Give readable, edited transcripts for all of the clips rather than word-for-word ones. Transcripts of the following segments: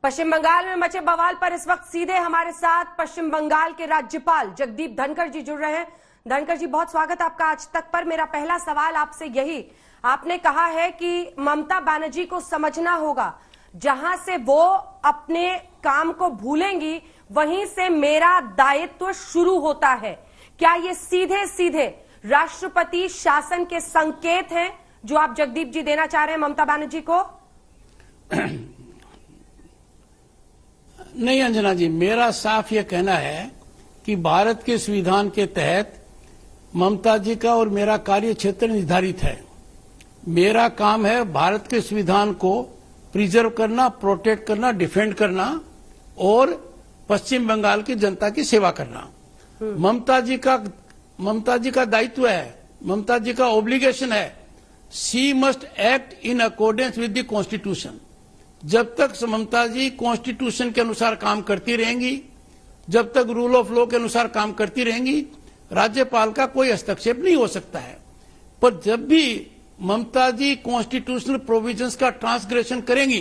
पश्चिम बंगाल में मचे बवाल पर इस वक्त सीधे हमारे साथ पश्चिम बंगाल के राज्यपाल जगदीप धनखड़ जी जुड़ रहे हैं। धनखड़ जी, बहुत स्वागत आपका आज तक पर। मेरा पहला सवाल आपसे यही, आपने कहा है कि ममता बनर्जी को समझना होगा, जहां से वो अपने काम को भूलेंगी वहीं से मेरा दायित्व शुरू होता है। क्या ये सीधे सीधे राष्ट्रपति शासन के संकेत हैं जो आप जगदीप जी देना चाह रहे हैं ममता बनर्जी को? नहीं अंजना जी, मेरा साफ ये कहना है कि भारत के संविधान के तहत ममता जी का और मेरा कार्य क्षेत्र निर्धारित है। मेरा काम है भारत के संविधान को प्रिजर्व करना, प्रोटेक्ट करना, डिफेंड करना और पश्चिम बंगाल की जनता की सेवा करना। ममता जी का दायित्व है, ममता जी का ऑब्लिगेशन है। She must act in accordance with the constitution. जब तक ममता जी कॉन्स्टिट्यूशन के अनुसार काम करती रहेंगी, जब तक रूल ऑफ लॉ के अनुसार काम करती रहेंगी, राज्यपाल का कोई हस्तक्षेप नहीं हो सकता है। पर जब भी ममता जी कॉन्स्टिट्यूशनल प्रोविजंस का ट्रांसग्रेशन करेंगी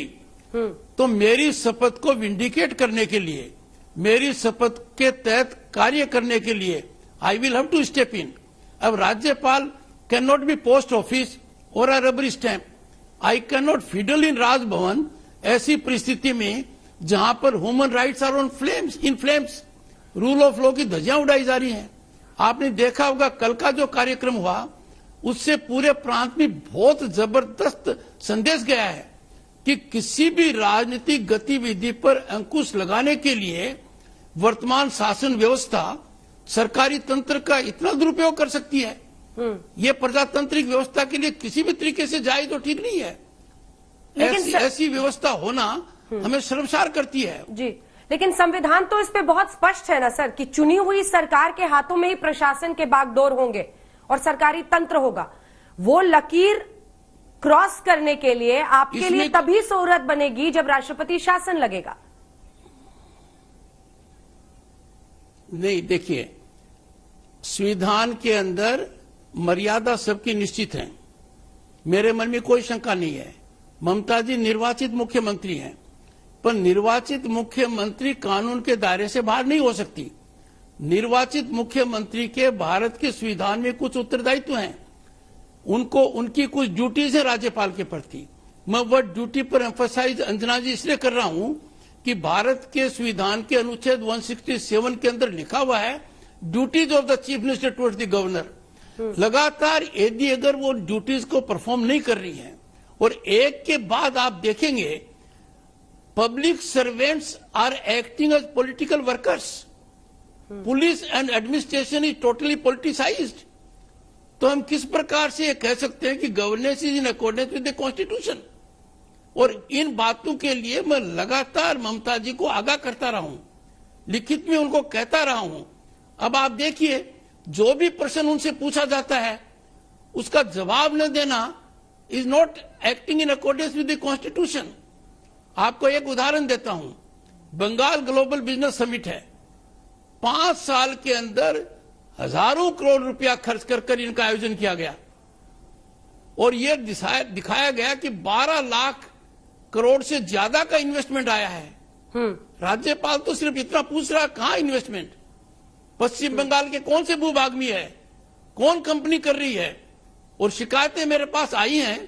तो मेरी शपथ को विंडिकेट करने के लिए, मेरी शपथ के तहत कार्य करने के लिए I will have to step in. अब राज्यपाल can not be post office or a rubber stamp. I can not fiddle in Raj Bhavan ऐसी परिस्थिति में जहां पर human rights are on flames, in flames, rule of law की धज्जियां उड़ाई जा रही हैं। आपने देखा होगा कल का जो कार्यक्रम हुआ उससे पूरे प्रांत में बहुत जबरदस्त संदेश गया है कि किसी भी राजनीतिक गतिविधि पर अंकुश लगाने के लिए वर्तमान शासन व्यवस्था सरकारी तंत्र का इतना दुरुपयोग कर सकती है। ये प्रजातांत्रिक व्यवस्था के लिए किसी भी तरीके से जाए तो ठीक नहीं है। ऐसी व्यवस्था होना हमें शर्मसार करती है जी। लेकिन संविधान तो इस पे बहुत स्पष्ट है ना सर, कि चुनी हुई सरकार के हाथों में ही प्रशासन के बागडोर होंगे और सरकारी तंत्र होगा। वो लकीर क्रॉस करने के लिए आपके लिए तभी जरूरत बनेगी जब राष्ट्रपति शासन लगेगा। नहीं, देखिए, संविधान के अंदर मर्यादा सबकी निश्चित है, मेरे मन में कोई शंका नहीं है। ममता जी निर्वाचित मुख्यमंत्री हैं, पर निर्वाचित मुख्यमंत्री कानून के दायरे से बाहर नहीं हो सकती। निर्वाचित मुख्यमंत्री के भारत के संविधान में कुछ उत्तरदायित्व हैं, उनको उनकी कुछ ड्यूटीज है राज्यपाल के प्रति। मैं वह ड्यूटी पर एम्फसाइज अंजना जी इसलिए कर रहा हूं कि भारत के संविधान के अनुच्छेद 167 के अंदर लिखा हुआ है duties of the chief minister towards the governor. लगातार यदि अगर वो ड्यूटीज को परफॉर्म नहीं कर रही है और एक के बाद आप देखेंगे public servants are acting as political workers, police and administration is totally politicised, तो हम किस प्रकार से ये कह सकते हैं कि governance is in accordance with the constitution? और इन बातों के लिए मैं लगातार ममता जी को आगाह करता रहा हूं, लिखित में उनको कहता रहा हूं। अब आप देखिए, जो भी प्रश्न उनसे पूछा जाता है उसका जवाब न देना is not acting in accordance with the constitution. आपको एक उदाहरण देता हूं, बंगाल ग्लोबल बिजनेस समिट है, 5 साल के अंदर हजारों करोड़ रुपया खर्च कर इनका आयोजन किया गया और यह दिखाया गया कि 12 लाख करोड़ से ज्यादा का इन्वेस्टमेंट आया है। राज्यपाल तो सिर्फ इतना पूछ रहा, कहां इन्वेस्टमेंट? पश्चिम बंगाल के कौन से भूभाग में है, कौन कंपनी कर रही है? और शिकायतें मेरे पास आई हैं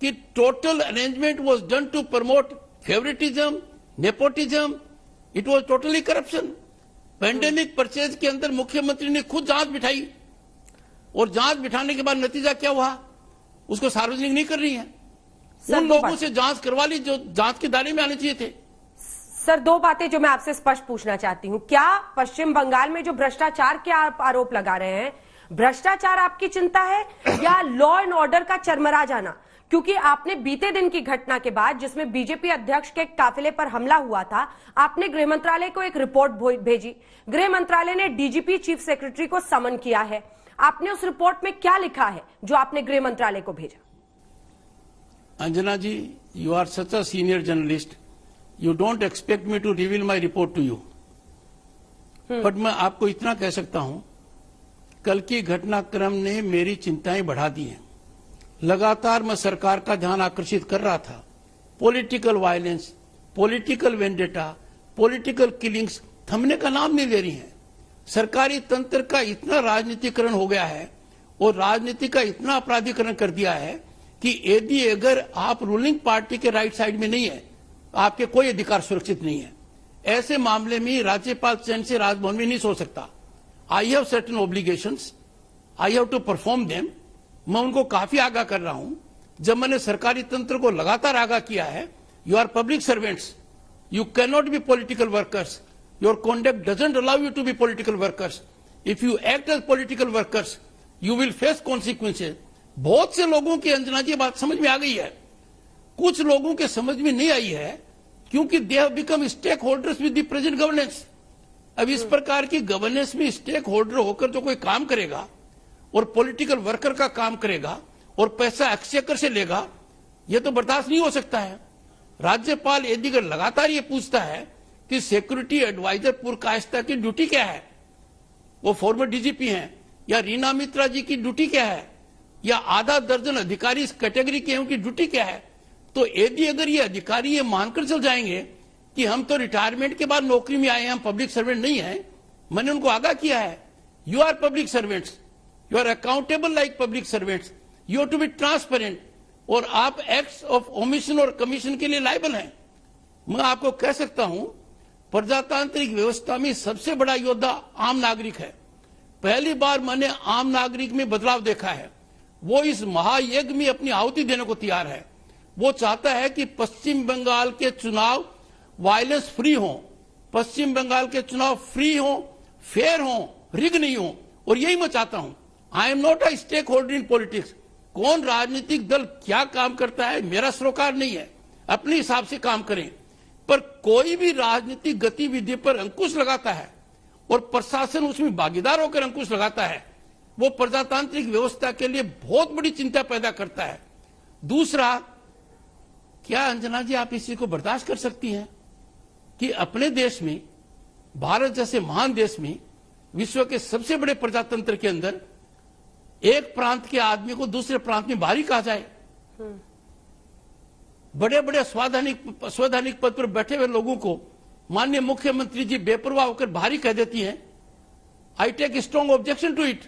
कि total arrangement was done to promote favouritism, nepotism, it was totally corruption. Pandemic purchase के अंदर मुख्यमंत्री ने खुद जांच बिठाई और जांच बिठाने के बाद नतीजा क्या हुआ, उसको सार्वजनिक नहीं कर रही है। उन लोगों से जांच करवा ली जो जांच के दायरे में आने चाहिए थे। सर, 2 बातें जो मैं आपसे स्पष्ट पूछना चाहती हूं। क्या पश्चिम बंगाल में जो भ्रष्टाचार के आप आरोप लगा रहे हैं, भ्रष्टाचार आपकी चिंता है या लॉ एंड ऑर्डर का चरमरा जाना? क्योंकि आपने बीते दिन की घटना के बाद, जिसमें बीजेपी अध्यक्ष के काफिले पर हमला हुआ था, आपने गृह मंत्रालय को एक रिपोर्ट भेजी। गृह मंत्रालय ने डीजीपी चीफ सेक्रेटरी को समन किया है। आपने उस रिपोर्ट में क्या लिखा है जो आपने गृह मंत्रालय को भेजा? Anjana ji, you are such a senior journalist, you don't expect me to reveal my report to you, but मैं आपको इतना कह सकता हूं, कल की घटनाक्रम ने मेरी चिंताएं बढ़ा दी हैं। लगातार मैं सरकार का ध्यान आकर्षित कर रहा था, political violence, political vendetta, political killings थमने का नाम नहीं ले रही हैं। सरकारी तंत्र का इतना राजनीतिकरण हो गया है और राजनीति का इतना अपराधीकरण कर दिया है कि यदि अगर आप रूलिंग पार्टी के राइट साइड में नहीं है, आपके कोई अधिकार सुरक्षित नहीं है। ऐसे मामले में राज्यपाल चैन से राजभवन में नहीं सो सकता। I have certain obligations, I have to perform them. मैं उनको काफी आगाह कर रहा हूं। जब मैंने सरकारी तंत्र को लगातार आगाह किया है, you are public servants, you can not be political workers, your conduct doesn't allow you to be political workers. If you act as political workers you will face consequences. बहुत से लोगों की, अंजना जी, बात समझ में आ गई है, कुछ लोगों के समझ में नहीं आई है, क्योंकि they have become stakeholders with the present governance. अब इस प्रकार की गवर्नेंस में स्टेक होल्डर होकर जो कोई काम करेगा और पॉलिटिकल वर्कर का काम करेगा और पैसा एक्सचेकर से लेगा, यह तो बर्दाश्त नहीं हो सकता है। राज्यपाल यदि अगर लगातार ये पूछता है कि सिक्योरिटी एडवाइजर पुरकायस्ता की ड्यूटी क्या है, वो फॉर्मर डीजीपी हैं, या रीना मित्रा जी की ड्यूटी क्या है, या आधा दर्जन अधिकारी इस कैटेगरी के हैं, उनकी ड्यूटी क्या है, तो यदि अगर ये अधिकारी ये मानकर चल जाएंगे कि हम तो रिटायरमेंट के बाद नौकरी में आए हैं, हम पब्लिक सर्वेंट नहीं है, मैंने उनको आगाह किया है, you are public servants, you are accountable like public servants, you have to be transparent, और आप एक्ट्स ऑफ ओमिशन और कमीशन के लिए लायबल हैं। मैं आपको कह सकता हूं, प्रजातांत्रिक व्यवस्था में सबसे बड़ा योद्धा आम नागरिक है। पहली बार मैंने आम नागरिक में बदलाव देखा है। वो इस महायज्ञ में अपनी आहुति देने को तैयार है। वो चाहता है कि पश्चिम बंगाल के चुनाव वायलेंस फ्री हो, पश्चिम बंगाल के चुनाव फ्री हो, फेयर हो, रिग नहीं हो, और यही मैं चाहता हूं। I am not a stakeholder in politics. कौन राजनीतिक दल क्या काम करता है मेरा सरोकार नहीं है, अपने हिसाब से काम करें, पर कोई भी राजनीतिक गतिविधि पर अंकुश लगाता है और प्रशासन उसमें भागीदार होकर अंकुश लगाता है, वो प्रजातांत्रिक व्यवस्था के लिए बहुत बड़ी चिंता पैदा करता है। दूसरा, क्या अंजना जी आप इसी को बर्दाश्त कर सकती हैं कि अपने देश में, भारत जैसे महान देश में, विश्व के सबसे बड़े प्रजातंत्र के अंदर एक प्रांत के आदमी को दूसरे प्रांत में बाहरी कहा जाए? बड़े बड़े संवैधानिक पद पर बैठे हुए लोगों को माननीय मुख्यमंत्री जी बेपरवाह होकर बाहरी कह देती हैं। I take strong objection to it.